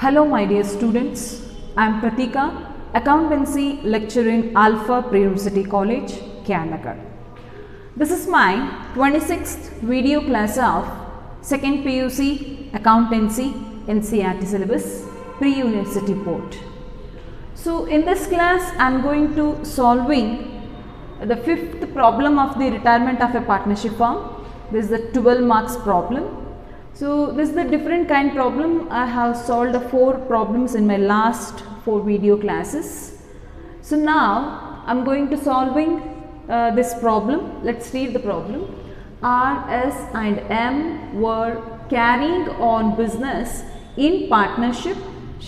Hello my dear students, I am Pratika, Accountancy lecturer in Alpha Pre-University College, Kyanagar. This is my 26th video class of 2nd PUC Accountancy NCERT syllabus Pre-University Board. So in this class I am going to solving the 5th problem of the retirement of a partnership firm. This is the 12 marks problem. So this is the different kind problem. I have solved the 4 problems in my last 4 video classes. So now I am going to solving this problem. Let's read the problem. R, S and M were carrying on business in partnership,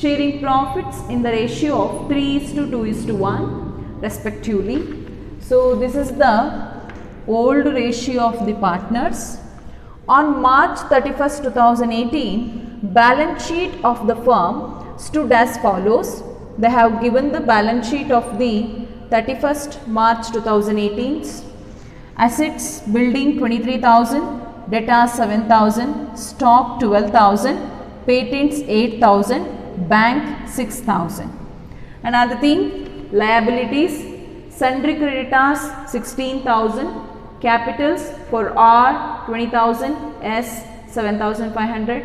sharing profits in the ratio of 3:2:1 respectively. So this is the old ratio of the partners. On March 31st, 2018, balance sheet of the firm stood as follows. They have given the balance sheet of the 31st March 2018. Assets, building 23,000, debtors 7,000, stock 12,000, patents 8,000, bank 6,000. Another thing, liabilities, sundry creditors 16,000, capitals for R 20,000, S 7,500,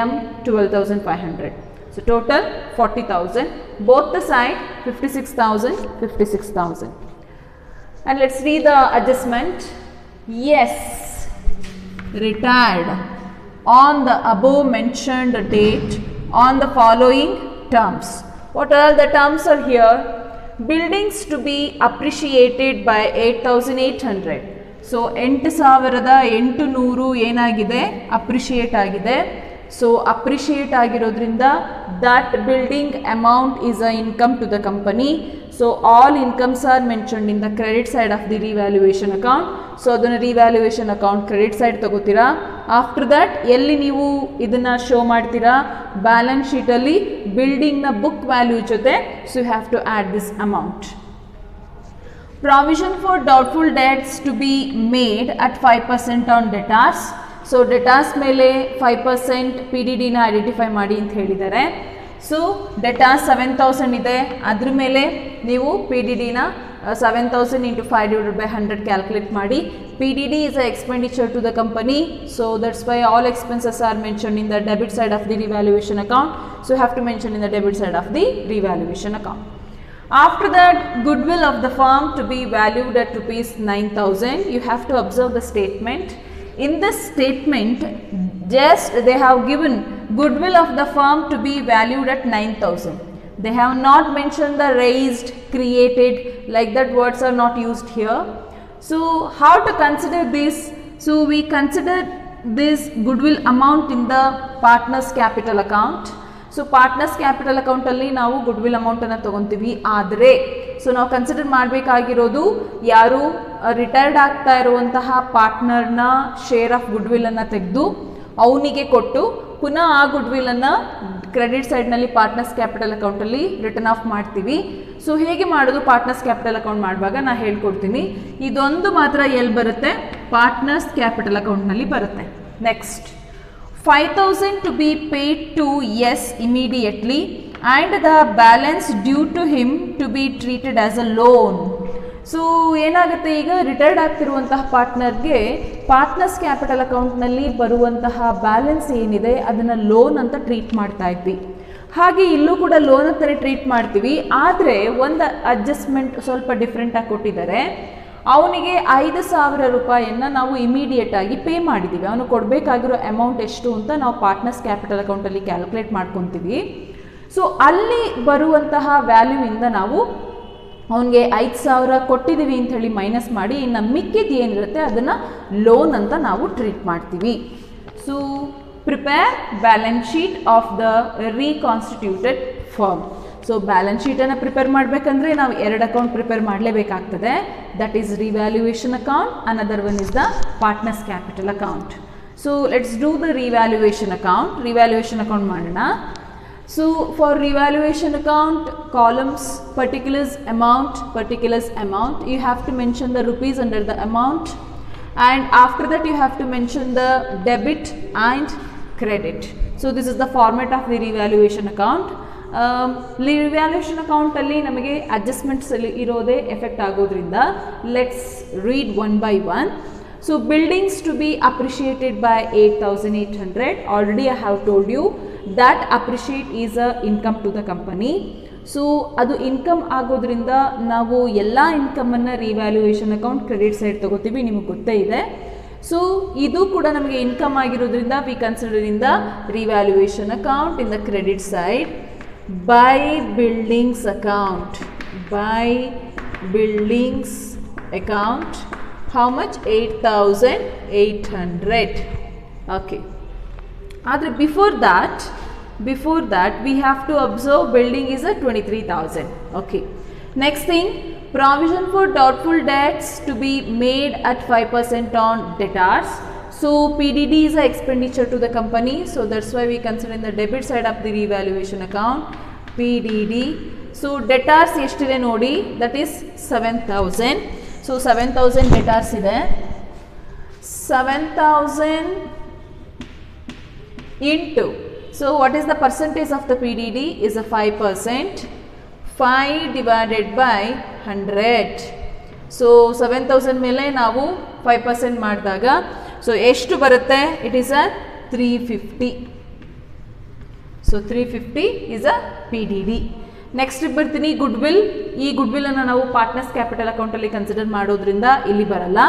M 12,500. So total 40,000. Both the side 56,000, 56,000. And let's read the adjustment. Yes, retired on the above mentioned date on the following terms. What are the terms are here? Buildings to be appreciated by 8,800. So 8,800 ಏನಾಗಿದೆ appreciate ಆಗಿದೆ. So appreciate ಆಗಿರೋದ್ರಿಂದ that building amount is a income to the company. So all incomes are mentioned in the credit side of the revaluation account. So ಅದನ್ನು revaluation account credit side ತಗೋತೀರಾ. After that ಎಲ್ಲಿ ನೀವು ಇದನ್ನು show ಮಾಡ್ತೀರಾ, balance ಶೀಟಲ್ಲಿ ಬಿಲ್ಡಿಂಗ್ನ book value ಜೊತೆ. So you have to add this amount. Provision for doubtful debts to be made at 5% on debtors. So debtors ಮೇಲೆ 5% PDD ನ ಐಡೆಂಟಿಫೈ ಮಾಡಿ ಅಂತ ಹೇಳಿದ್ದಾರೆ. ಸೊ debtors 7,000 ಇದೆ, ಅದ್ರ ಮೇಲೆ ನೀವು PDD ನ 7,000 into 5/100 ಕ್ಯಾಲ್ಕುಲೇಟ್ ಮಾಡಿ. PDD is a expenditure to the company, so that's why all expenses are mentioned in the debit side of the revaluation account. So you have to mention in the debit side of the revaluation account. After that, goodwill of the firm to be valued at rupees 9,000. You have to observe the statement. In this statement, just they have given goodwill of the firm to be valued at 9,000. They have not mentioned the raised, created, like that words are not used here. So how to consider this? So we consider this goodwill amount in the partners capital account. So partners capital ಅಕೌಂಟಲ್ಲಿ ನಾವು goodwill ಅಮೌಂಟನ್ನು ತೊಗೊತೀವಿ. ಆದರೆ so ನಾವು consider ಮಾಡಬೇಕಾಗಿರೋದು ಯಾರು retired ಆಗ್ತಾ ಇರುವಂತಹ ಪಾರ್ಟ್ನರ್ನ share of ಗುಡ್ವಿಲ್ಲನ್ನು ತೆಗೆದು ಅವನಿಗೆ ಕೊಟ್ಟು ಪುನಃ ಆ ಗುಡ್ವಿಲ್ಲನ್ನು ಕ್ರೆಡಿಟ್ ಸೈಡ್ನಲ್ಲಿ ಪಾರ್ಟ್ನರ್ಸ್ ಕ್ಯಾಪಿಟಲ್ ಅಕೌಂಟಲ್ಲಿ ರಿಟರ್ನ್ ಆಫ್ ಮಾಡ್ತೀವಿ. ಸೊ ಹೇಗೆ ಮಾಡೋದು ಪಾರ್ಟ್ನರ್ಸ್ ಕ್ಯಾಪಿಟಲ್ ಅಕೌಂಟ್ ಮಾಡುವಾಗ ನಾನು ಹೇಳ್ಕೊಡ್ತೀನಿ. ಇದೊಂದು ಮಾತ್ರ ಎಲ್ಲಿ ಬರುತ್ತೆ, ಪಾರ್ಟ್ನರ್ಸ್ ಕ್ಯಾಪಿಟಲ್ ಅಕೌಂಟ್ನಲ್ಲಿ ಬರುತ್ತೆ. Next 5,000 to be paid to yes immediately and the balance due to him to be treated as a loan. So ಏನಾಗುತ್ತೆ, ಈಗ ರಿಟೈರ್ಡ್ ಆಗ್ತಿರುವಂತಹ ಪಾರ್ಟ್ನರ್ಗೆ ಪಾರ್ಟ್ನರ್ಸ್ ಕ್ಯಾಪಿಟಲ್ ಅಕೌಂಟ್ನಲ್ಲಿ ಬರುವಂತಹ ಬ್ಯಾಲೆನ್ಸ್ ಏನಿದೆ ಅದನ್ನು ಲೋನ್ ಅಂತ ಟ್ರೀಟ್ ಮಾಡ್ತಾ ಇದ್ವಿ. ಹಾಗೆ ಇಲ್ಲೂ ಕೂಡ ಲೋನ್ ಅಂತಲೇ ಟ್ರೀಟ್ ಮಾಡ್ತೀವಿ. ಆದರೆ ಒಂದು ಅಡ್ಜಸ್ಟ್ಮೆಂಟ್ ಸ್ವಲ್ಪ ಡಿಫ್ರೆಂಟಾಗಿ ಕೊಟ್ಟಿದ್ದಾರೆ. ಅವನಿಗೆ 5,000 ರೂಪಾಯಿಯನ್ನು ನಾವು ಇಮಿಡಿಯೇಟ್ ಆಗಿ ಪೇ ಮಾಡಿದ್ದೀವಿ. ಅವನು ಕೊಡಬೇಕಾಗಿರೋ ಅಮೌಂಟ್ ಎಷ್ಟು ಅಂತ ನಾವು ಪಾರ್ಟ್ನರ್ಸ್ ಕ್ಯಾಪಿಟಲ್ ಅಕೌಂಟಲ್ಲಿ ಕ್ಯಾಲ್ಕುಲೇಟ್ ಮಾಡ್ಕೊತೀವಿ. ಸೊ ಅಲ್ಲಿ ಬರುವಂತಹ ವ್ಯಾಲ್ಯೂಯಿಂದ ನಾವು ಅವನಿಗೆ 5,000 ಕೊಟ್ಟಿದ್ದೀವಿ ಅಂತ ಹೇಳಿ ಮೈನಸ್ ಮಾಡಿ ಇನ್ನು ಮಿಕ್ಕಿದ್ದು ಏನಿರುತ್ತೆ ಅದನ್ನು ಲೋನ್ ಅಂತ ನಾವು ಟ್ರೀಟ್ ಮಾಡ್ತೀವಿ. So prepare balance sheet of the reconstituted firm. So balance ಶೀಟನ್ನು ಪ್ರಿಪೇರ್ ಮಾಡಬೇಕಂದ್ರೆ ನಾವು 2 ಅಕೌಂಟ್ ಪ್ರಿಪೇರ್ ಮಾಡಲೇಬೇಕಾಗ್ತದೆ. That is revaluation account, another one is the partners capital account. So let's do the revaluation account. Revaluation account ಮಾಡೋಣ. So for revaluation account, columns particulars amount, you have to mention the rupees under the amount, and after that you have to mention the debit and credit. So so this is the format of the revaluation account. Revaluation ಅಕೌಂಟಲ್ಲಿ ನಮಗೆ adjustments ಇರೋದೇ effect ಆಗೋದ್ರಿಂದ let's read one by one. So buildings to be appreciated by 8,800. Already I have told you that appreciate is a income to the company. So ಅದು income ಆಗೋದ್ರಿಂದ ನಾವು ಎಲ್ಲ ಇನ್ಕಮನ್ನು revaluation account credit side ತಗೋತೀವಿ, ನಿಮಗೆ ಗೊತ್ತೇ ಇದೆ. So ಇದು ಕೂಡ ನಮಗೆ ಇನ್ಕಮ್ ಆಗಿರೋದ್ರಿಂದ we consider in the revaluation account in the credit side. By buildings account, by buildings account, how much? 8,800. Okay. But before that we have to observe building is a 23,000. Okay. Next thing, provision for doubtful debts to be made at 5% on debtors. So PDD is a expenditure to the company, so that's why we consider in the debit side of the revaluation account PDD. So debtors ಎಷ್ಟಿದೆ ನೋಡಿ, that is 7,000. So 7,000 debtors ಇದೆ. 7,000 into, so what is the percentage of the PDD is a 5%. 5 divided by 100. So 7,000 ಮೇಲೆ ನಾವು 5% ಮಾಡಿದಾಗ so ಎಷ್ಟು ಬರುತ್ತೆ? It is a 350. So 350 is a PDD. Next ಬರ್ತೀನಿ good will. ಈ ಗುಡ್ ವಿಲ್ ಅನ್ನು ನಾವು ಪಾರ್ಟ್ನರ್ಸ್ ಕ್ಯಾಪಿಟಲ್ ಅಕೌಂಟಲ್ಲಿ ಕನ್ಸಿಡರ್ ಮಾಡೋದ್ರಿಂದ ಇಲ್ಲಿ ಬರಲ್ಲ.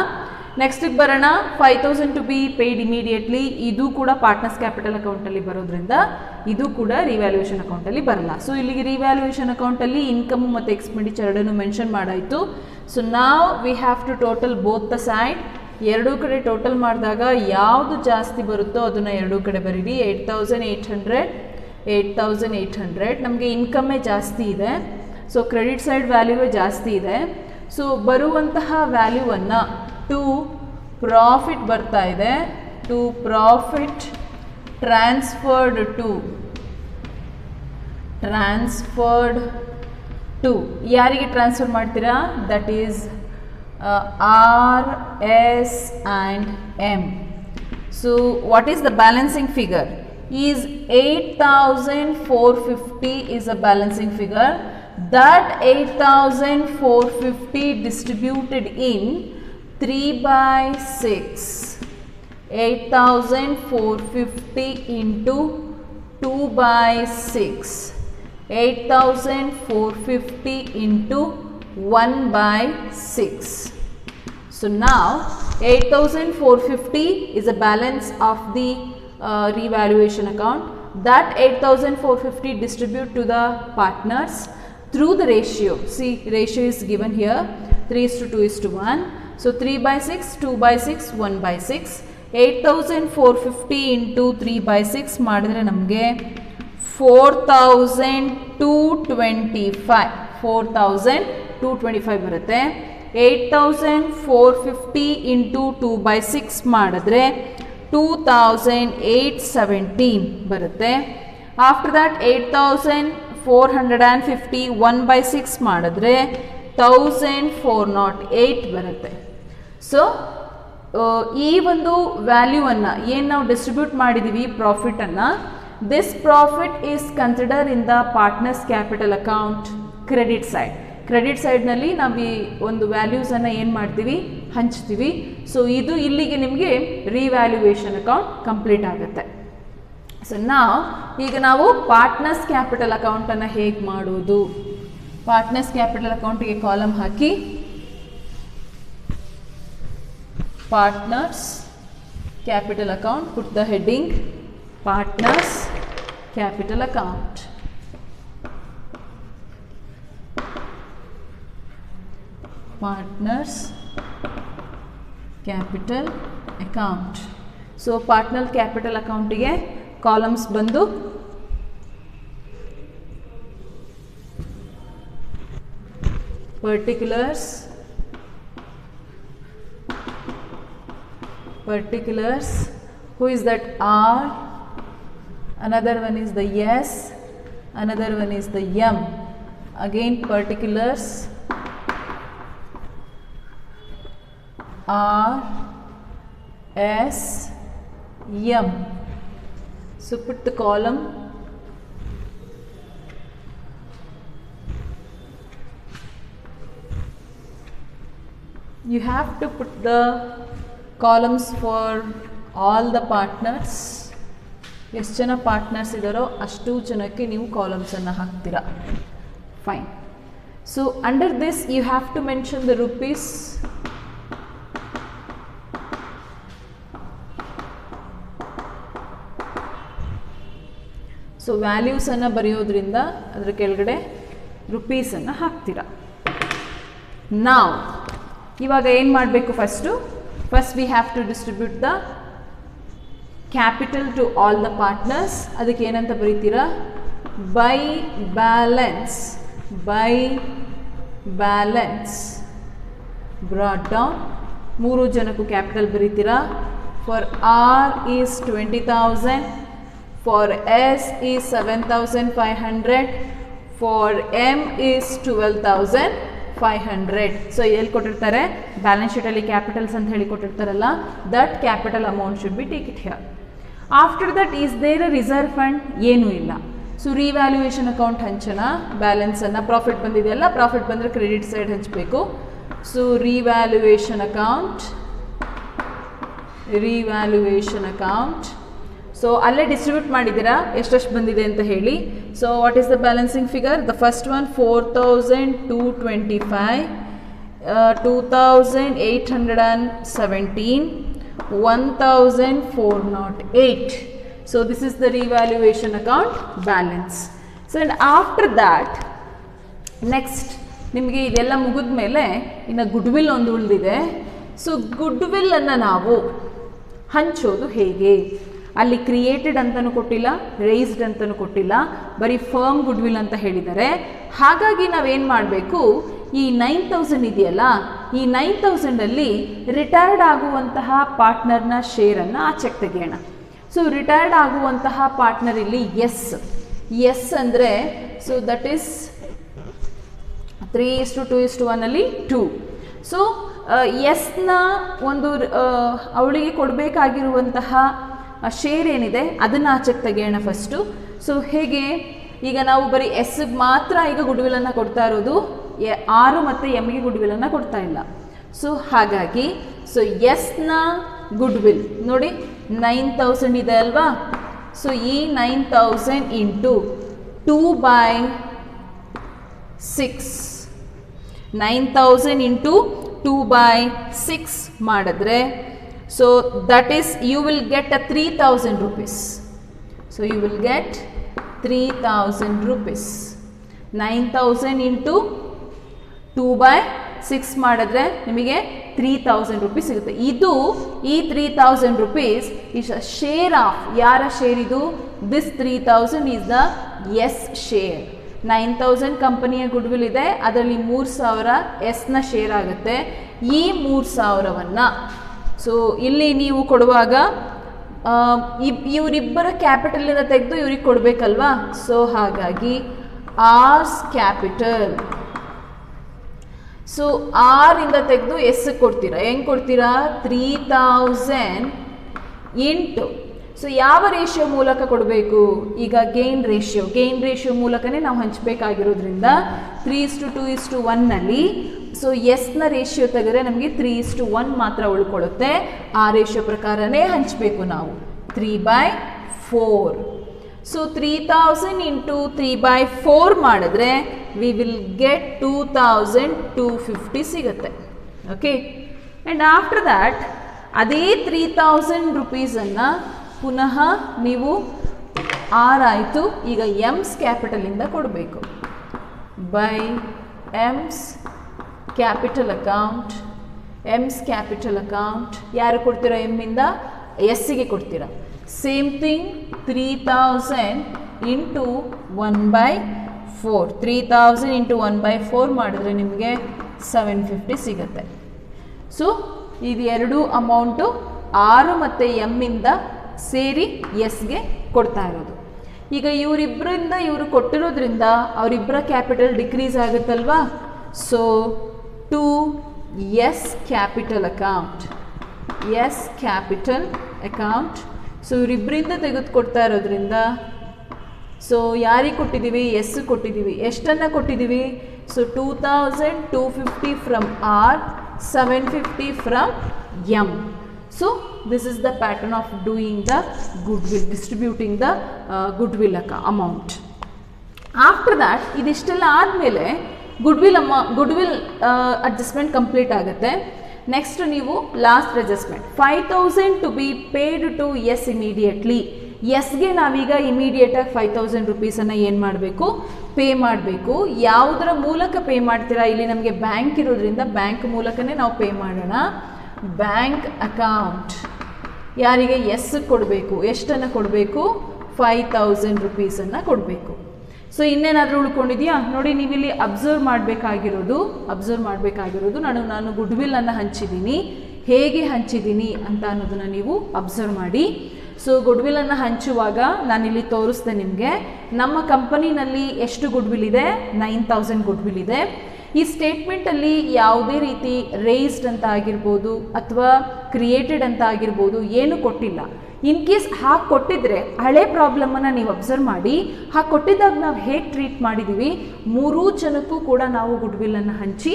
ನೆಕ್ಸ್ಟಿಗೆ ಬರೋಣ, 5,000 ಟು ಬಿ ಪೇಯ್ಡ್ ಇಮಿಡಿಯೇಟ್ಲಿ. ಇದು ಕೂಡ ಪಾರ್ಟ್ನರ್ಸ್ ಕ್ಯಾಪಿಟಲ್ ಅಕೌಂಟಲ್ಲಿ ಬರೋದ್ರಿಂದ ಇದು ಕೂಡ ರಿವ್ಯಾಲ್ಯೂಯೇಷನ್ ಅಕೌಂಟಲ್ಲಿ ಬರಲ್ಲ. ಸೊ ಇಲ್ಲಿಗೆ ರಿವ್ಯಾಲ್ಯೂಯೇಷನ್ ಅಕೌಂಟಲ್ಲಿ ಇನ್ಕಮ್ ಮತ್ತು ಎಕ್ಸ್ಪೆಂಡಿಚರ್ ಎರಡನ್ನು ಮೆನ್ಷನ್ ಮಾಡಾಯಿತು. ಸೊ ನಾವ್ we have to total both the side. ಎರಡೂ ಕಡೆ ಟೋಟಲ್ ಮಾಡಿದಾಗ ಯಾವುದು ಜಾಸ್ತಿ ಬರುತ್ತೋ ಅದನ್ನು ಎರಡೂ ಕಡೆ ಬರೀರಿ. 8,800 ನಮಗೆ ಇನ್ಕಮ್ಮೇ ಜಾಸ್ತಿ ಇದೆ, ಸೊ ಕ್ರೆಡಿಟ್ ಸೈಡ್ ವ್ಯಾಲ್ಯೂವೇ ಜಾಸ್ತಿ ಇದೆ. ಸೊ ಬರುವಂತಹ ವ್ಯಾಲ್ಯೂವನ್ನು ಟು ಪ್ರಾಫಿಟ್ ಬರ್ತಾ ಇದೆ, ಟು ಪ್ರಾಫಿಟ್ ಟ್ರಾನ್ಸ್ಫರ್ಡ್ ಟು ಯಾರಿಗೆ ಟ್ರಾನ್ಸ್ಫರ್ ಮಾಡ್ತೀರಾ? That is R S and M. So what is the balancing figure? is 8,450 is a balancing figure. That 8,450 distributed in 3/6. 8,450 into 2/6. 8,450 into 1/6. So now 8,450 is a balance of the revaluation account. That 8,450 distribute to the partners through the ratio. See, ratio is given here, 3:2:1. So 3/6, 2/6, 1/6. 8,450 into 3/6 ಮಾಡಿದ್ರೆ ನಮಗೆ 4,225 4,225 ಬರುತ್ತೆ. 8,450 into 2/6 ಮಾಡಿದ್ರೆ 2,817 ಬರುತ್ತೆ. After that 8,450 1/6 ಮಾಡಿದ್ರೆ 1,408 ಬರುತ್ತೆ. So ಈ ಒಂದು ವ್ಯಾಲ್ಯೂವನ್ನು ಏನು ನಾವು ಡಿಸ್ಟ್ರಿಬ್ಯೂಟ್ ಮಾಡಿದ್ದೀವಿ ಪ್ರಾಫಿಟನ್ನು, this profit is consider in the partners capital account credit side. Credit ಸೈಡ್ನಲ್ಲಿ ನಾವು ಈ ಒಂದು ವ್ಯಾಲ್ಯೂಸನ್ನು ಏನು ಮಾಡ್ತೀವಿ, ಹಂಚ್ತೀವಿ. ಸೊ ಇದು ಇಲ್ಲಿಗೆ ನಿಮಗೆ ರಿವ್ಯಾಲ್ಯೂಯೇಷನ್ ಅಕೌಂಟ್ ಕಂಪ್ಲೀಟ್ ಆಗುತ್ತೆ. ಸೊ ಈಗ ನಾವು ಪಾರ್ಟ್ನರ್ಸ್ ಕ್ಯಾಪಿಟಲ್ ಅಕೌಂಟನ್ನು ಹೇಗೆ ಮಾಡೋದು? ಪಾರ್ಟ್ನರ್ಸ್ ಕ್ಯಾಪಿಟಲ್ ಅಕೌಂಟಿಗೆ column hockey, partners capital account, put the heading partners capital account. Partners capital account. So partner capital ಅಕೌಂಟಿಗೆ ಕಾಲಮ್ಸ್ ಬಂದು particulars, who is that? R, another one is the S, another one is the M. Again particulars, R, S, M. So put the column. You have to put the columns for all the partners. ಎಷ್ಟು ಜನ partners ಇದ್ದಾರೋ ಅಷ್ಟು ಜನಕ್ಕೆ ನೀವು ಕಾಲಮ್ಸನ್ನು ಹಾಕ್ತೀರಾ. Fine. So under this you have to mention the rupees. So ವ್ಯಾಲ್ಯೂಸನ್ನು ಬರೆಯೋದ್ರಿಂದ ಅದರ ಕೆಳಗಡೆ ರುಪೀಸನ್ನು ಹಾಕ್ತೀರಾ. ನಾವು ಇವಾಗ ಏನು ಮಾಡಬೇಕು? First we have to distribute the capital to all the partners. ಅದಕ್ಕೆ ಏನಂತ ಬರೀತೀರಾ? By balance brought down. 3 ಜನಕ್ಕೂ ಕ್ಯಾಪಿಟಲ್ ಬರೀತೀರಾ. For R is 20,000, for S is 7,500, for M is 12,500. So ಎಲ್ಲಿ ಕೊಟ್ಟಿರ್ತಾರೆ? ಬ್ಯಾಲೆನ್ಸ್ ಶೀಟಲ್ಲಿ ಕ್ಯಾಪಿಟಲ್ಸ್ ಅಂತ ಹೇಳಿ ಕೊಟ್ಟಿರ್ತಾರಲ್ಲ, that capital amount should be take it here. After that is there a reserve fund? ಏನೂ ಇಲ್ಲ. ಸೊ ರಿವ್ಯಾಲ್ಯೂಯೇಷನ್ ಅಕೌಂಟ್ ಹಂಚೋಣ. ಬ್ಯಾಲೆನ್ಸನ್ನು ಪ್ರಾಫಿಟ್ ಬಂದಿದೆಯಲ್ಲ, ಪ್ರಾಫಿಟ್ ಬಂದರೆ ಕ್ರೆಡಿಟ್ ಸೈಡ್ ಹಂಚಬೇಕು. So revaluation account. ಸೊ ಅಲ್ಲೇ ಡಿಸ್ಟ್ರಿಬ್ಯೂಟ್ ಮಾಡಿದ್ದೀರಾ ಎಷ್ಟೆಷ್ಟು ಬಂದಿದೆ ಅಂತ ಹೇಳಿ. So what is the balancing figure? The first one 4,225, 2,817, 1,408. So this is the revaluation account balance. So and after that next ನಿಮಗೆ ಇದೆಲ್ಲ ಮುಗಿದ ಮೇಲೆ ಇನ್ನು ಗುಡ್ವಿಲ್ ಒಂದು ಉಳಿದಿದೆ. ಸೊ ಗುಡ್ವಿಲ್ ಅನ್ನು ನಾವು ಹಂಚೋದು ಹೇಗೆ? ಅಲ್ಲಿ ಕ್ರಿಯೇಟೆಡ್ ಅಂತಲೂ ಕೊಟ್ಟಿಲ್ಲ, ರೈಸ್ಡ್ ಅಂತಲೂ ಕೊಟ್ಟಿಲ್ಲ, ಬರೀ ಫರ್ಮ್ ಗುಡ್ವಿಲ್ ಅಂತ ಹೇಳಿದ್ದಾರೆ. ಹಾಗಾಗಿ ನಾವೇನು ಮಾಡಬೇಕು? ಈ 9,000 ಇದೆಯಲ್ಲ, ಈ 9,000ಅಲ್ಲಿ ರಿಟೈರ್ಡ್ ಆಗುವಂತಹ ಪಾರ್ಟ್ನರ್ನ ಶೇರನ್ನು ಆಚೆಗೆ ತೆಗೆಯೋಣ. ಸೊ ರಿಟೈರ್ಡ್ ಆಗುವಂತಹ ಪಾರ್ಟ್ನರ್ ಇಲ್ಲಿ ಎಸ್ ಅಂದರೆ, ಸೊ ದಟ್ ಈಸ್ 3:2:1 2. ಸೊ ಎಸ್ನ ಒಂದು ಅವಳಿಗೆ ಕೊಡಬೇಕಾಗಿರುವಂತಹ ಶೇರ್ ಏನಿದೆ ಅದನ್ನು ಆಚೆಗೆ ತೆಗೆಯೋಣ ಫಸ್ಟು. ಸೊ ಹೇಗೆ? ಈಗ ನಾವು ಬರೀ ಎಸ್ಗೆ ಮಾತ್ರ ಈಗ ಗುಡ್ವಿಲನ್ನು ಕೊಡ್ತಾ ಇರೋದು, ಆರು ಮತ್ತು ಎಮ್ಗೆ ಗುಡ್ವಿಲನ್ನು ಕೊಡ್ತಾ ಇಲ್ಲ. ಸೊ ಹಾಗಾಗಿ ಸೊ ಎಸ್ನ ಗುಡ್ವಿಲ್ ನೋಡಿ 9,000 ಇದೆ ಅಲ್ವಾ? ಸೊ ಈ 9,000 ಇಂಟು 2/6, 9,000 ಇಂಟು 2/6 ಮಾಡಿದ್ರೆ, so that is you will get a 3,000 rupees. So you will get 3,000 rupees. 9,000 into 2/6 ಮಾಡಿದ್ರೆ ನಿಮಗೆ 3,000 rupees ಸಿಗುತ್ತೆ. ಇದು ಈ 3,000 rupees is a share of, ಯಾರ ಶೇರ್ ಇದು? this 3,000 is the yes share. 9,000 ಕಂಪನಿಯ ಗುಡ್ವಿಲ್ ಇದೆ, ಅದರಲ್ಲಿ 3,000 ಎಸ್ನ ಶೇರ್ ಆಗುತ್ತೆ. ಈ 3,000ವನ್ನು ಸೊ ಇಲ್ಲಿ ನೀವು ಕೊಡುವಾಗ ಇವರಿಬ್ಬರ ಕ್ಯಾಪಿಟಲಿಂದ ತೆಗೆದು ಇವ್ರಿಗೆ ಕೊಡಬೇಕಲ್ವಾ? ಸೊ ಹಾಗಾಗಿ ಆರ್ಸ್ ಕ್ಯಾಪಿಟಲ್, ಸೊ ಆರ್ ಇಂದ ತೆಗೆದು ಎಸ್ ಕೊಡ್ತೀರಾ. ಹೆಂಗೆ ಕೊಡ್ತೀರಾ? 3,000 ಇಂಟು, ಸೊ ಯಾವ ರೇಷಿಯೋ ಮೂಲಕ ಕೊಡಬೇಕು? ಈಗ ಗೇನ್ ರೇಷಿಯೋ ಮೂಲಕನೇ ನಾವು ಹಂಚಬೇಕಾಗಿರೋದ್ರಿಂದ 3:2:1ನಲ್ಲಿ ಸೊ ಎಸ್ನ ರೇಷಿಯೋ ತೆಗೆದ್ರೆ ನಮಗೆ 3:1 ಮಾತ್ರ ಉಳ್ಕೊಳ್ಳುತ್ತೆ. ಆ ರೇಷಿಯೋ ಪ್ರಕಾರನೇ ಹಂಚಬೇಕು ನಾವು. 3/4. ಸೊ 3,000 ಇಂಟು 3/4 ಮಾಡಿದ್ರೆ ವಿ ವಿಲ್ ಗೆಟ್ 2,250 ಸಿಗುತ್ತೆ. ಓಕೆ. ಆ್ಯಂಡ್ ಆಫ್ಟರ್ ದ್ಯಾಟ್ ಅದೇ 3,000 ರುಪೀಸನ್ನು ಪುನಃ ನೀವು ಆರಾಯಿತು, ಈಗ ಎಮ್ಸ್ ಕ್ಯಾಪಿಟಲಿಂದ ಕೊಡಬೇಕು. ಬೈ ಎಮ್ಸ್ ಕ್ಯಾಪಿಟಲ್ ಅಕೌಂಟ್, ಯಾರು ಕೊಡ್ತೀರಾ? ಎಮ್ಮಿಂದ ಎಸ್ಸಿಗೆ ಕೊಡ್ತೀರಾ. ಸೇಮ್ ಥಿಂಗ್ 3,000 ಇಂಟು 1/4, 3,000 ಇಂಟು 1/4 ಮಾಡಿದ್ರೆ ನಿಮಗೆ 750 ಸಿಗುತ್ತೆ. ಸೊ ಇದು ಎರಡು ಅಮೌಂಟು ಆರು ಮತ್ತು ಎಮ್ಮಿಂದ ಸೇರಿ ಎಸ್ಗೆ ಕೊಡ್ತಾ ಇರೋದು. ಈಗ ಇವರಿಬ್ಬರಿಂದ ಇವರು ಕೊಟ್ಟಿರೋದ್ರಿಂದ ಅವರಿಬ್ಬರ ಕ್ಯಾಪಿಟಲ್ ಡಿಕ್ರೀಸ್ ಆಗುತ್ತಲ್ವಾ? So to S capital account, so ಇವರಿಬ್ಬರಿಂದ ತೆಗೆದುಕೊಡ್ತಾ ಇರೋದ್ರಿಂದ ಸೊ ಯಾರಿಗೆ ಕೊಟ್ಟಿದ್ದೀವಿ, ಎಸ್ ಕೊಟ್ಟಿದ್ದೀವಿ. ಎಷ್ಟನ್ನು ಕೊಟ್ಟಿದ್ದೀವಿ? So 2250 from R, 750 from M. So this is the pattern of doing the goodwill, distributing the goodwill amount. After that, ಇದಿಷ್ಟೆಲ್ಲ ಆದಮೇಲೆ ಗುಡ್ವಿಲ್ ಅಡ್ಜಸ್ಟ್ಮೆಂಟ್ ಕಂಪ್ಲೀಟ್ ಆಗುತ್ತೆ. ನೆಕ್ಸ್ಟ್ ನೀವು last adjustment 5000 to be paid to S immediately. ಎಸ್ಗೆ ನಾವೀಗ ಇಮಿಡಿಯೇಟಾಗಿ 5000 ರುಪೀಸನ್ನು ಏನು ಮಾಡಬೇಕು, pay ಮಾಡಬೇಕು. ಯಾವುದರ ಮೂಲಕ ಪೇ ಮಾಡ್ತೀರಾ? ಇಲ್ಲಿ ನಮಗೆ ಬ್ಯಾಂಕ್ ಇರೋದ್ರಿಂದ ಬ್ಯಾಂಕ್ ಮೂಲಕನೇ ನಾವು ಪೇ ಮಾಡೋಣ. ಬ್ಯಾಂಕ್ ಅಕೌಂಟ್ ಯಾರಿಗೆ, ಎಸ್ ಕೊಡಬೇಕು. ಎಷ್ಟನ್ನು ಕೊಡಬೇಕು? 5000 ರುಪೀಸನ್ನು ಕೊಡಬೇಕು. ಸೊ ಇನ್ನೇನಾದರೂ ಉಳ್ಕೊಂಡಿದೆಯಾ ನೋಡಿ, ನೀವಿಲ್ಲಿ ಅಬ್ಸರ್ವ್ ಮಾಡಬೇಕಾಗಿರೋದು ನಾನು ಗುಡ್ವಿಲ್ಲನ್ನು ಹಂಚಿದ್ದೀನಿ, ಹೇಗೆ ಹಂಚಿದ್ದೀನಿ ಅಂತ ಅನ್ನೋದನ್ನು ನೀವು ಅಬ್ಸರ್ವ್ ಮಾಡಿ. ಸೊ ಗುಡ್ವಿಲ್ಲನ್ನು ಹಂಚುವಾಗ ನಾನಿಲ್ಲಿ ತೋರಿಸ್ದೆ ನಿಮಗೆ. ನಮ್ಮ ಕಂಪನಿನಲ್ಲಿ ಎಷ್ಟು ಗುಡ್ವಿಲ್ ಇದೆ? 9000 ಗುಡ್ವಿಲ್ ಇದೆ. ಈ ಸ್ಟೇಟ್ಮೆಂಟಲ್ಲಿ ಯಾವುದೇ ರೀತಿ ರೇಸ್ಡ್ ಅಂತ ಆಗಿರ್ಬೋದು ಅಥವಾ ಕ್ರಿಯೇಟೆಡ್ ಅಂತ ಆಗಿರ್ಬೋದು ಏನು ಕೊಟ್ಟಿಲ್ಲ. ಇನ್ ಕೇಸ್ ಹಾಗೆ ಕೊಟ್ಟಿದ್ರೆ ಹಳೆ ಪ್ರಾಬ್ಲಮನ್ನು ನೀವು ಅಬ್ಸರ್ವ್ ಮಾಡಿ. ಹಾಗೆ ಕೊಟ್ಟಿದ್ದಾಗ ನಾವು ಹೇಗೆ ಟ್ರೀಟ್ ಮಾಡಿದ್ದೀವಿ, ಮೂರೂ ಜನಕ್ಕೂ ಕೂಡ ನಾವು ಗುಡ್ವಿಲ್ಲನ್ನು ಹಂಚಿ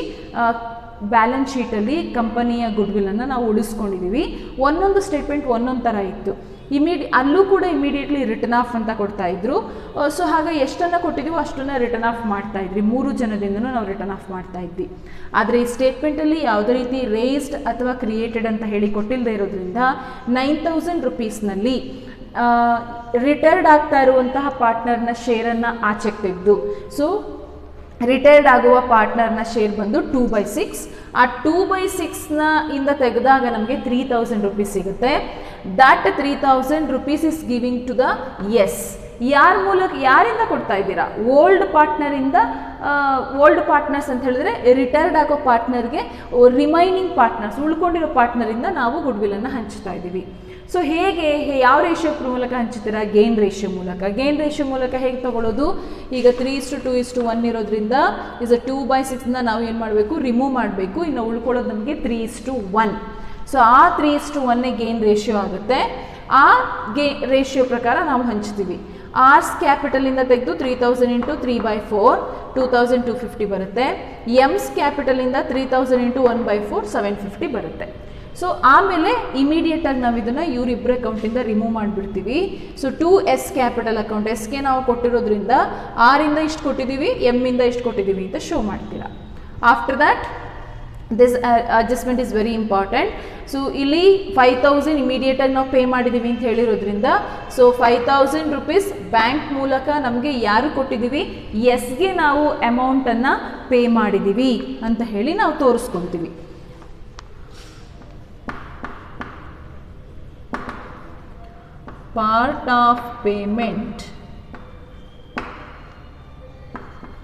ಬ್ಯಾಲೆನ್ಸ್ ಶೀಟಲ್ಲಿ ಕಂಪನಿಯ ಗುಡ್ವಿಲ್ಲನ್ನು ನಾವು ಉಳಿಸ್ಕೊಂಡಿದ್ದೀವಿ. ಒಂದೊಂದು ಸ್ಟೇಟ್ಮೆಂಟ್ ಒಂದೊಂದು ಥರ ಇತ್ತು. ಅಲ್ಲೂ ಕೂಡ ಇಮಿಡಿಯೇಟ್ಲಿ ರಿಟರ್ನ್ ಆಫ್ ಅಂತ ಕೊಡ್ತಾ ಇದ್ರು. ಸೊ ಹಾಗೆ ಎಷ್ಟನ್ನು ಕೊಟ್ಟಿದ್ದೀವೋ ಅಷ್ಟನ್ನು ರಿಟರ್ನ್ ಆಫ್ ಮಾಡ್ತಾ ಇದ್ವಿ. ಮೂರು ಜನದಿಂದನೂ ನಾವು ರಿಟರ್ನ್ ಆಫ್ ಮಾಡ್ತಾ ಇದ್ವಿ. ಆದರೆ ಈ ಸ್ಟೇಟ್ಮೆಂಟಲ್ಲಿ ಯಾವುದೇ ರೀತಿ ರೇಸ್ಡ್ ಅಥವಾ ಕ್ರಿಯೇಟೆಡ್ ಅಂತ ಹೇಳಿ ಕೊಟ್ಟಿಲ್ಲದೆ ಇರೋದ್ರಿಂದ 9000 ರುಪೀಸ್ನಲ್ಲಿ ರಿಟೈರ್ಡ್ ಆಗ್ತಾ ಇರುವಂತಹ ಪಾರ್ಟ್ನರ್ನ ಶೇರನ್ನು ಆಚೆಗೆ ತೆಗೆದು, ಸೊ ರಿಟೈರ್ಡ್ ಆಗುವ ಪಾರ್ಟ್ನರ್ನ ಶೇರ್ ಬಂದು 2/6. ಆ 2/6ನ ಇಂದ ತೆಗೆದಾಗ ನಮಗೆ 3000 ರುಪೀಸ್ ಸಿಗುತ್ತೆ. That 3000 rupees is giving to the S. ಯಾರಿಂದ ಕೊಡ್ತಾ ಇದ್ದೀರಾ? ಓಲ್ಡ್ ಪಾರ್ಟ್ನರ್ಸ್ ಅಂತ ಹೇಳಿದ್ರೆ ರಿಟೈರ್ಡ್ ಆಗೋ ಪಾರ್ಟ್ನರ್ಗೆ ರಿಮೈನಿಂಗ್ ಪಾರ್ಟ್ನರ್ಸ್, ಉಳ್ಕೊಂಡಿರೋ ಪಾರ್ಟ್ನರಿಂದ ನಾವು ಗುಡ್ವಿಲ್ಲನ್ನು ಹಂಚ್ತಾ ಇದ್ದೀವಿ. ಸೊ ಹೇಗೆ, ಯಾವ ರೇಷಿಯೋ ಮೂಲಕ ಹಂಚ್ತೀರಾ? ಗೇನ್ ರೇಷಿಯೋ ಮೂಲಕ. ಗೇನ್ ರೇಷಿಯೋ ಮೂಲಕ ಹೇಗೆ ತಗೊಳ್ಳೋದು? ಈಗ 3:2:1 ಇರೋದ್ರಿಂದ 2/6ನ ನಾವು ಏನು ಮಾಡಬೇಕು, ರಿಮೂವ್ ಮಾಡಬೇಕು. ಇನ್ನು ಉಳ್ಕೊಳ್ಳೋದು ನಮಗೆ 3:1. ಸೊ ಆ 3:1 ಗೇನ್ ರೇಷಿಯೋ ಆಗುತ್ತೆ. ಆ ರೇಷಿಯೋ ಪ್ರಕಾರ ನಾವು ಹಂಚ್ತೀವಿ. ಆರ್ಸ್ ಕ್ಯಾಪಿಟಲಿಂದ ತೆಗೆದು 3000 × 3/4 2250 ಬರುತ್ತೆ. ಎಮ್ಸ್ ಕ್ಯಾಪಿಟಲಿಂದ 3000 × 1/4 750 ಬರುತ್ತೆ. ಸೊ ಆಮೇಲೆ ಇಮಿಡಿಯೇಟಾಗಿ ನಾವು ಇದನ್ನು ಇವರಿಬ್ಬರ ಅಕೌಂಟಿಂದ ರಿಮೂವ್ ಮಾಡಿಬಿಡ್ತೀವಿ. ಸೊ 2S ಕ್ಯಾಪಿಟಲ್ ಅಕೌಂಟ್, ಎಸ್ಗೆ ನಾವು ಕೊಟ್ಟಿರೋದ್ರಿಂದ ಆರಿಂದ ಇಷ್ಟು ಕೊಟ್ಟಿದ್ದೀವಿ, ಎಮ್ಮಿಂದ ಇಷ್ಟು ಕೊಟ್ಟಿದ್ದೀವಿ ಅಂತ ಶೋ ಮಾಡ್ತೀರಾ. After that this adjustment is very important. So ಇಲ್ಲಿ 5000 ಇಮಿಡಿಯೇಟಾಗಿ ನಾವು ಪೇ ಮಾಡಿದ್ದೀವಿ ಅಂತ ಹೇಳಿರೋದ್ರಿಂದ ಸೊ 5000 ರುಪೀಸ್ ಬ್ಯಾಂಕ್ ಮೂಲಕ ನಮಗೆ ಯಾರು ಕೊಟ್ಟಿದ್ದೀವಿ, ಎಸ್ಗೆ ನಾವು ಅಮೌಂಟನ್ನು ಪೇ ಮಾಡಿದ್ದೀವಿ ಅಂತ ಹೇಳಿ ನಾವು ತೋರಿಸ್ಕೊತೀವಿ. Part of payment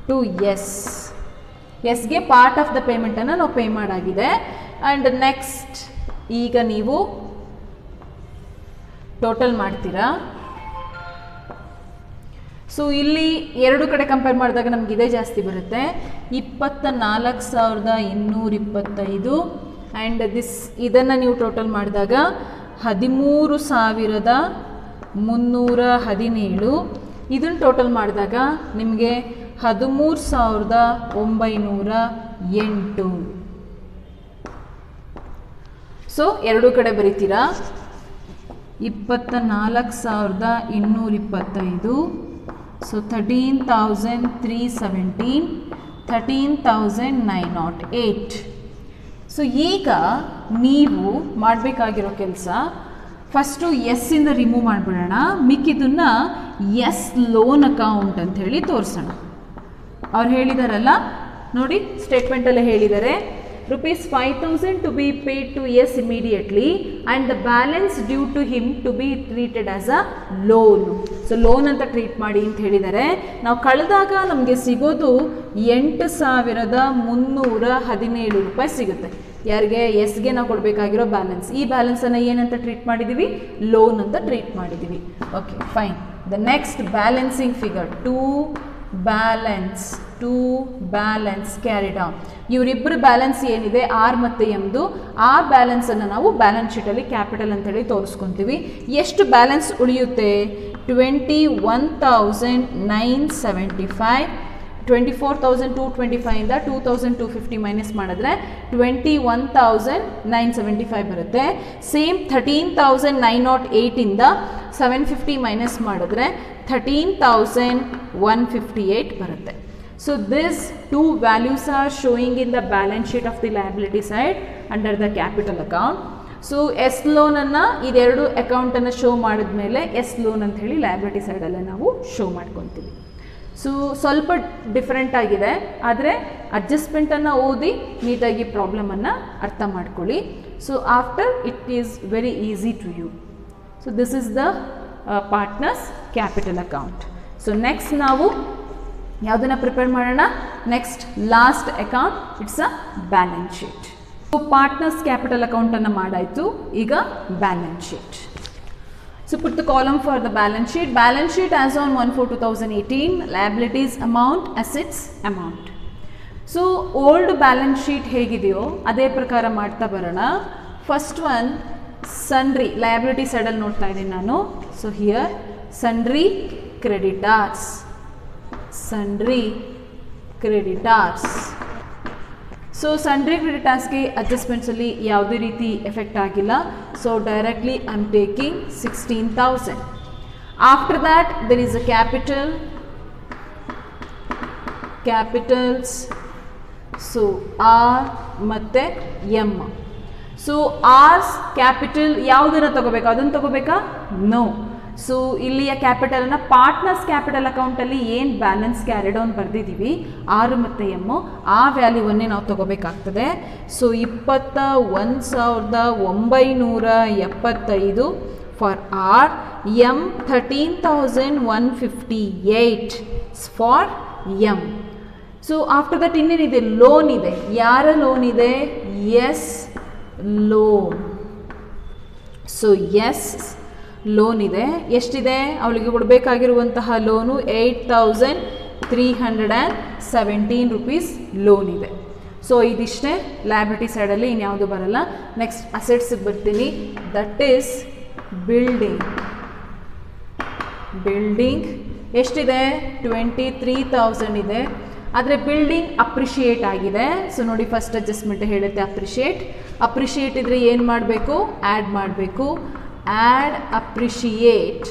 to yes. ಎಸ್ಗೆ ಪಾರ್ಟ್ ಆಫ್ ದ ಪೇಮೆಂಟನ್ನು ನಾವು ಪೇ ಮಾಡಾಗಿದೆ. ಆ್ಯಂಡ್ ನೆಕ್ಸ್ಟ್ ಈಗ ನೀವು ಟೋಟಲ್ ಮಾಡ್ತೀರಾ. ಸೊ ಇಲ್ಲಿ ಎರಡು ಕಡೆ ಕಂಪೇರ್ ಮಾಡಿದಾಗ ನಮ್ಗೆ ಇದೇ ಜಾಸ್ತಿ ಬರುತ್ತೆ, 24,225. ಆ್ಯಂಡ್ ಇದನ್ನು ನೀವು ಟೋಟಲ್ ಮಾಡಿದಾಗ 13,317. ಇದನ್ನು ಟೋಟಲ್ ಮಾಡಿದಾಗ ನಿಮಗೆ 13,908. ಸೊ ಎರಡೂ ಕಡೆ ಬರೀತೀರಾ. 24,225. ಸೊ 13,317, 13,908. ಸೊ ಈಗ ನೀವು ಮಾಡಬೇಕಾಗಿರೋ ಕೆಲಸ, ಫಸ್ಟು ಎಸ್ಸಿಂದ ರಿಮೂವ್ ಮಾಡಿಬಿಡೋಣ. ಮಿಕ್ಕಿದ್ದನ್ನು ಎಸ್ ಲೋನ್ ಅಕೌಂಟ್ ಅಂತ ಹೇಳಿ ತೋರಿಸೋಣ. ಅವ್ರು ಹೇಳಿದಾರಲ್ಲ ನೋಡಿ, ಸ್ಟೇಟ್ಮೆಂಟಲ್ಲೇ ಹೇಳಿದ್ದಾರೆ, ₹5,000 to be paid to yes immediately and the balance due to him to be treated as a loan. So loan ಅಂತ ಟ್ರೀಟ್ ಮಾಡಿ ಅಂತ ಹೇಳಿದ್ದಾರೆ. ನಾವು ಕಳೆದಾಗ ನಮಗೆ ಸಿಗೋದು 8,317 ರೂಪಾಯಿ ಸಿಗುತ್ತೆ. ಯಾರಿಗೆ? ಎಸ್ಗೆ ನಾವು ಕೊಡಬೇಕಾಗಿರೋ ಬ್ಯಾಲೆನ್ಸ್. ಈ ಬ್ಯಾಲೆನ್ಸನ್ನು ಏನಂತ ಟ್ರೀಟ್ ಮಾಡಿದ್ದೀವಿ? ಲೋನ್ ಅಂತ ಟ್ರೀಟ್ ಮಾಡಿದ್ದೀವಿ. Okay fine. The next balancing figure 2 balance carried on. ಇವರಿಬ್ಬರು ಬ್ಯಾಲೆನ್ಸ್ ಏನಿದೆ ಆರ್ ಮತ್ತು ಎಮ್ದು, ಆ ಬ್ಯಾಲೆನ್ಸನ್ನು ನಾವು ಬ್ಯಾಲೆನ್ಸ್ ಶೀಟಲ್ಲಿ ಕ್ಯಾಪಿಟಲ್ ಅಂತೇಳಿ ತೋರಿಸ್ಕೊತೀವಿ. ಎಷ್ಟು ಬ್ಯಾಲೆನ್ಸ್ ಉಳಿಯುತ್ತೆ? 21,975. 24,225 ಇಂದ 2,250 ಮೈನಸ್ ಮಾಡಿದ್ರೆ 21,975 ಬರುತ್ತೆ. ಸೇಮ್ 13,908 ಇಂದ 750 ಮೈನಸ್ ಮಾಡಿದ್ರೆ 13,158 ಬರುತ್ತೆ. So these two values are showing in the balance sheet of the liability side under the capital account. So S ಲೋನನ್ನು ಇದೆರಡು ಅಕೌಂಟನ್ನು ಶೋ ಮಾಡಿದ್ಮೇಲೆ ಎಸ್ ಲೋನ್ ಅಂತ ಹೇಳಿ ಲಯಬಿಲಿಟಿ ಸೈಡಲ್ಲೇ ನಾವು ಶೋ ಮಾಡ್ಕೊತೀವಿ. ಸೊ ಸ್ವಲ್ಪ ಡಿಫ್ರೆಂಟ್ ಆಗಿದೆ, ಆದರೆ ಅಡ್ಜಸ್ಟ್ಮೆಂಟನ್ನು ಓದಿ ನೀಟಾಗಿ ಪ್ರಾಬ್ಲಮನ್ನು ಅರ್ಥ ಮಾಡ್ಕೊಳ್ಳಿ. So after it is very easy to you. So this is the partners capital account. So next ನಾವು ಯಾವುದನ್ನು ಪ್ರಿಪೇರ್ ಮಾಡೋಣ? Next last account, it's a balance sheet. So partners capital ಅಕೌಂಟನ್ನು ಮಾಡಾಯಿತು, ಈಗ balance sheet. So put the column for the balance sheet. Balance sheet as on 1/4/2018, liabilities amount, assets amount. So old balance sheet ಹೇಗಿದೆಯೋ ಅದೇ ಪ್ರಕಾರ ಮಾಡ್ತಾ ಬರೋಣ. First one sundry liability ಸೈಡಲ್ಲಿ ನೋಡ್ತಾ ಇದ್ದೀನಿ ನಾನು. So here sundry creditors. So sundry ಕ್ರೆಡಿಟಾರ್ಸ್ಗೆ ಅಡ್ಜಸ್ಟ್ಮೆಂಟ್ಸಲ್ಲಿ ಯಾವುದೇ ರೀತಿ ಎಫೆಕ್ಟ್ ಆಗಿಲ್ಲ. So directly I am taking 16,000. After that there is a capitals. So R ಮತ್ತು ಎಮ್. ಸೊ ಆರ್ಸ್ ಕ್ಯಾಪಿಟಲ್ ಯಾವುದನ್ನು ತಗೋಬೇಕಾ? ಅದನ್ನು ತಗೋಬೇಕಾ? ನೋ. ಸೊ ಇಲ್ಲಿಯ ಕ್ಯಾಪಿಟಲನ್ನು ಪಾರ್ಟ್ನರ್ಸ್ ಕ್ಯಾಪಿಟಲ್ ಅಕೌಂಟಲ್ಲಿ ಏನು ಬ್ಯಾಲೆನ್ಸ್ ಕ್ಯಾರಿಡ್ ಆನ್ ಬರೆದಿದ್ದೀವಿ 6 ಮತ್ತು ಎಮ್ಮು, ಆ ವ್ಯಾಲ್ಯೂವನ್ನೇ ನಾವು ತಗೋಬೇಕಾಗ್ತದೆ. So 21,975 for R, M 13,158 for M. So after that ಇನ್ನೇನಿದೆ? ಲೋನ್ ಇದೆ. ಯಾರ ಲೋನ್ ಇದೆ? S loan. So S loan ಇದೆ. ಎಷ್ಟಿದೆ? ಅವಳಿಗೆ ಕೊಡಬೇಕಾಗಿರುವಂತಹ ಲೋನು 8,317 ರೂಪೀಸ್ ಲೋನ್ ಇದೆ. ಸೊ ಇದಿಷ್ಟೇ ಲಯಬಿಲಿಟಿ ಸೈಡಲ್ಲಿ, ಇನ್ಯಾವುದು ಬರಲ್ಲ. ನೆಕ್ಸ್ಟ್ ಅಸೆಟ್ಸಿಗೆ ಬರ್ತೀನಿ. ದಟ್ ಈಸ್ ಬಿಲ್ಡಿಂಗ್ ಎಷ್ಟಿದೆ? 23,000 ಇದೆ. ಆದರೆ ಬಿಲ್ಡಿಂಗ್ ಅಪ್ರಿಷಿಯೇಟ್ ಆಗಿದೆ. ಸೊ ನೋಡಿ, ಫಸ್ಟ್ ಅಡ್ಜಸ್ಟ್ಮೆಂಟ್ ಹೇಳುತ್ತೆ ಅಪ್ರಿಷಿಯೇಟ್ ಇದ್ರೆ ಏನು ಮಾಡಬೇಕು? ಆ್ಯಡ್ ಮಾಡಬೇಕು. add appreciate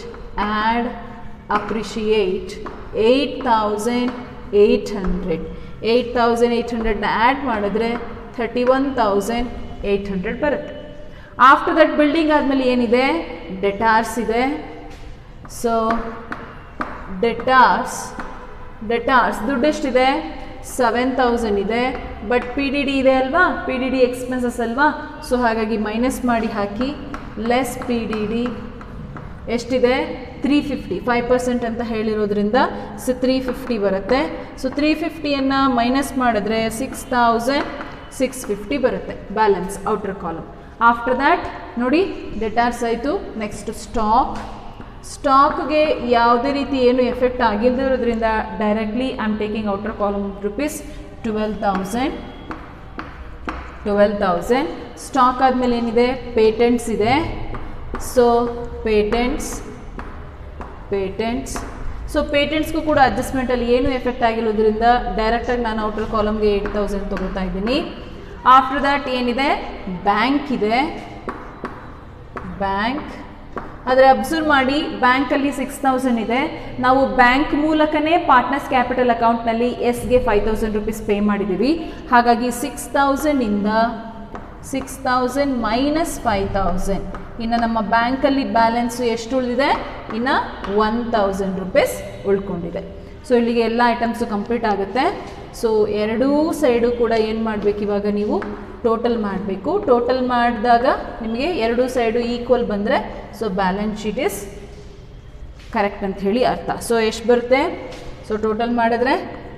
8,800 ನ ಆ್ಯಡ್ ಮಾಡಿದ್ರೆ 31,800 ಬರುತ್ತೆ. ಆಫ್ಟರ್ ದಟ್ ಬಿಲ್ಡಿಂಗ್ ಆದಮೇಲೆ ಏನಿದೆ? ಡೆಟಾರ್ಸ್ ಇದೆ. ಸೊ ಡೆಟಾರ್ಸ್ ದುಡ್ಡು ಎಷ್ಟಿದೆ? 7,000 ಇದೆ. ಬಟ್ ಪಿ ಡಿ ಡಿ ಇದೆ ಅಲ್ವಾ? ಪಿ ಡಿ ಡಿ ಎಕ್ಸ್ಪೆನ್ಸಸ್ ಅಲ್ವಾ? ಸೊ ಹಾಗಾಗಿ ಮೈನಸ್ ಮಾಡಿ ಹಾಕಿ. ಲೆಸ್ ಪಿ ಡಿ ಡಿ ಎಷ್ಟಿದೆ? 350, 5% ಅಂತ ಹೇಳಿರೋದ್ರಿಂದ ಸೊ 350 ಬರುತ್ತೆ. ಸೊ 350ಯನ್ನು ಮೈನಸ್ ಮಾಡಿದ್ರೆ 6,650 ಬರುತ್ತೆ balance outer column. After that ನೋಡಿ, ಡೆಟಾರ್ಸ್ ಆಯಿತು. ನೆಕ್ಸ್ಟ್ ಸ್ಟಾಕ್ಗೆ ಯಾವುದೇ ರೀತಿ ಏನು ಎಫೆಕ್ಟ್ ಆಗಿಲ್ಲದಿರೋದ್ರಿಂದ directly I am taking outer column rupees 12,000. Stock ಆದಮೇಲೆ ಏನಿದೆ? ಪೇಟೆಂಟ್ಸ್ ಇದೆ. ಸೊ ಪೇಟೆಂಟ್ಸ್ ಸೊ ಪೇಟೆಂಟ್ಸ್ಗೂ ಕೂಡ ಅಡ್ಜಸ್ಟ್ಮೆಂಟಲ್ಲಿ ಏನು ಎಫೆಕ್ಟ್ ಆಗಿರೋದ್ರಿಂದ ಡೈರೆಕ್ಟಾಗಿ ನಾನು ಔಟರ್ ಕಾಲಮ್ಗೆ 8,000 ತೊಗೋತಾ ಇದ್ದೀನಿ. ಆಫ್ಟರ್ ದ್ಯಾಟ್ ಏನಿದೆ? ಬ್ಯಾಂಕ್ ಇದೆ. ಆದರೆ ಅಬ್ಸರ್ವ್ ಮಾಡಿ, ಬ್ಯಾಂಕಲ್ಲಿ 6,000 ಇದೆ. ನಾವು ಬ್ಯಾಂಕ್ ಮೂಲಕನೇ ಪಾರ್ಟ್ನರ್ಸ್ ಕ್ಯಾಪಿಟಲ್ ಅಕೌಂಟ್ನಲ್ಲಿ ಎಸ್ಗೆ 5,000 ರೂಪೀಸ್ ಪೇ ಮಾಡಿದ್ದೀವಿ. ಹಾಗಾಗಿ 6,000 ಮೈನಸ್ 5,000. ಇನ್ನು ನಮ್ಮ ಬ್ಯಾಂಕಲ್ಲಿ ಬ್ಯಾಲೆನ್ಸು ಎಷ್ಟು ಉಳಿದಿದೆ? ಇನ್ನು 1,000 ರೂಪೀಸ್ ಉಳ್ಕೊಂಡಿದೆ. ಸೊ ಇಲ್ಲಿಗೆ ಎಲ್ಲ ಐಟಮ್ಸು ಕಂಪ್ಲೀಟ್ ಆಗುತ್ತೆ. ಸೊ ಎರಡೂ ಸೈಡು ಕೂಡ ಏನು ಮಾಡಬೇಕು? ಇವಾಗ ನೀವು ಟೋಟಲ್ ಮಾಡಬೇಕು. ಟೋಟಲ್ ಮಾಡಿದಾಗ ನಿಮಗೆ ಎರಡೂ ಸೈಡು ಈಕ್ವಲ್ ಬಂದರೆ so balance sheet is correct ಅಂತ ಹೇಳಿ ಅರ್ಥ. ಸೊ ಎಷ್ಟು ಬರುತ್ತೆ? ಸೊ ಟೋಟಲ್ ಮಾಡಿದ್ರೆ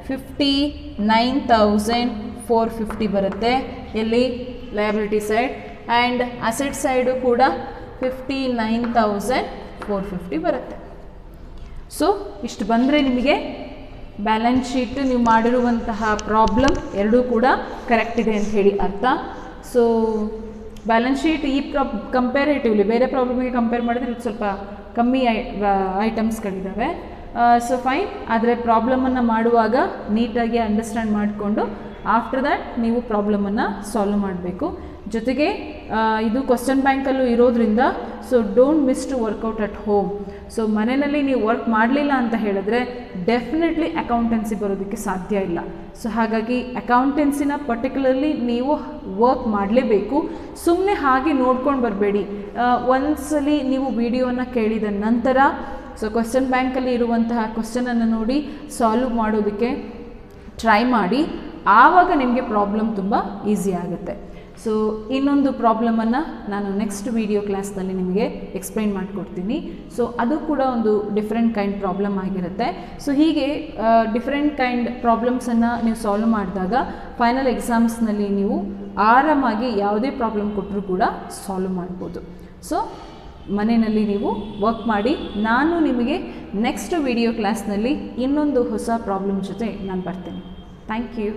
59,450 ಬರುತ್ತೆ. ಎಲ್ಲಿ? Liability side. And asset side ಕೂಡ 59,450 ಬರುತ್ತೆ. ಸೊ ಇಷ್ಟು ಬಂದರೆ ನಿಮಗೆ ಬ್ಯಾಲೆನ್ಸ್ ಶೀಟ್ ನೀವು ಮಾಡಿರುವಂತಹ ಪ್ರಾಬ್ಲಮ್ ಎರಡೂ ಕೂಡ ಕರೆಕ್ಟ್ ಇದೆ ಅಂತ ಹೇಳಿ ಅರ್ಥ. ಸೊ ಬ್ಯಾಲೆನ್ಸ್ ಶೀಟ್ ಈ ಕಂಪೇರೇಟಿವ್ಲಿ ಬೇರೆ ಪ್ರಾಬ್ಲಮ್ಗೆ ಕಂಪೇರ್ ಮಾಡಿದ್ರೆ ಇದು ಸ್ವಲ್ಪ ಕಮ್ಮಿ ಐಟಮ್ಸ್ಗಳಿದ್ದಾವೆ. ಸೊ ಫೈನ್, ಆದರೆ ಪ್ರಾಬ್ಲಮನ್ನು ಮಾಡುವಾಗ ನೀಟಾಗಿ ಅಂಡರ್ಸ್ಟ್ಯಾಂಡ್ ಮಾಡಿಕೊಂಡು ಆಫ್ಟರ್ ದ್ಯಾಟ್ ನೀವು ಪ್ರಾಬ್ಲಮನ್ನು ಸಾಲ್ವ್ ಮಾಡಬೇಕು. ಜೊತೆಗೆ ಇದು ಕ್ವಶನ್ ಬ್ಯಾಂಕಲ್ಲೂ ಇರೋದ್ರಿಂದ so don't miss to work out at home. So ಮನೆಯಲ್ಲಿ ನೀವು ವರ್ಕ್ ಮಾಡಲಿಲ್ಲ ಅಂತ ಹೇಳಿದ್ರೆ ಡೆಫಿನೆಟ್ಲಿ ಅಕೌಂಟೆನ್ಸಿ ಬರೋದಕ್ಕೆ ಸಾಧ್ಯ ಇಲ್ಲ. ಸೊ ಹಾಗಾಗಿ ಅಕೌಂಟೆನ್ಸಿನ ಪರ್ಟಿಕ್ಯುಲರ್ಲಿ ನೀವು ವರ್ಕ್ ಮಾಡಲೇಬೇಕು. ಸುಮ್ಮನೆ ಹಾಗೆ ನೋಡ್ಕೊಂಡು ಬರಬೇಡಿ. ಒಂದ್ಸಲಿ ನೀವು ವಿಡಿಯೋನ ಕೇಳಿದ ನಂತರ ಸೊ ಕ್ವಶನ್ ಬ್ಯಾಂಕಲ್ಲಿ ಇರುವಂತಹ ಕ್ವಶನನ್ನು ನೋಡಿ ಸಾಲ್ವ್ ಮಾಡೋದಕ್ಕೆ ಟ್ರೈ ಮಾಡಿ. ಆವಾಗ ನಿಮಗೆ ಪ್ರಾಬ್ಲಮ್ ತುಂಬ ಈಸಿ ಆಗುತ್ತೆ. ಸೊ ಇನ್ನೊಂದು ಪ್ರಾಬ್ಲಮನ್ನು ನಾನು ನೆಕ್ಸ್ಟ್ ವಿಡಿಯೋ ಕ್ಲಾಸ್ನಲ್ಲಿ ನಿಮಗೆ ಎಕ್ಸ್ಪ್ಲೈನ್ ಮಾಡಿಕೊಡ್ತೀನಿ. ಸೊ ಅದು ಕೂಡ ಒಂದು ಡಿಫ್ರೆಂಟ್ ಕೈಂಡ್ ಪ್ರಾಬ್ಲಮ್ ಆಗಿರುತ್ತೆ. ಸೊ ಹೀಗೆ ಡಿಫ್ರೆಂಟ್ ಕೈಂಡ್ ಪ್ರಾಬ್ಲಮ್ಸನ್ನು ನೀವು ಸಾಲ್ವ್ ಮಾಡಿದಾಗ ಫೈನಲ್ ಎಕ್ಸಾಮ್ಸ್ನಲ್ಲಿ ನೀವು ಆರಾಮಾಗಿ ಯಾವುದೇ ಪ್ರಾಬ್ಲಮ್ ಕೊಟ್ಟರೂ ಕೂಡ ಸಾಲ್ವ್ ಮಾಡ್ಬೋದು. ಸೊ ಮನೆಯಲ್ಲಿ ನೀವು ವರ್ಕ್ ಮಾಡಿ. ನಾನು ನಿಮಗೆ ನೆಕ್ಸ್ಟ್ ವಿಡಿಯೋ ಕ್ಲಾಸ್ನಲ್ಲಿ ಇನ್ನೊಂದು ಹೊಸ ಪ್ರಾಬ್ಲಮ್ ಜೊತೆ ನಾನು ಬರ್ತೀನಿ. Thank you.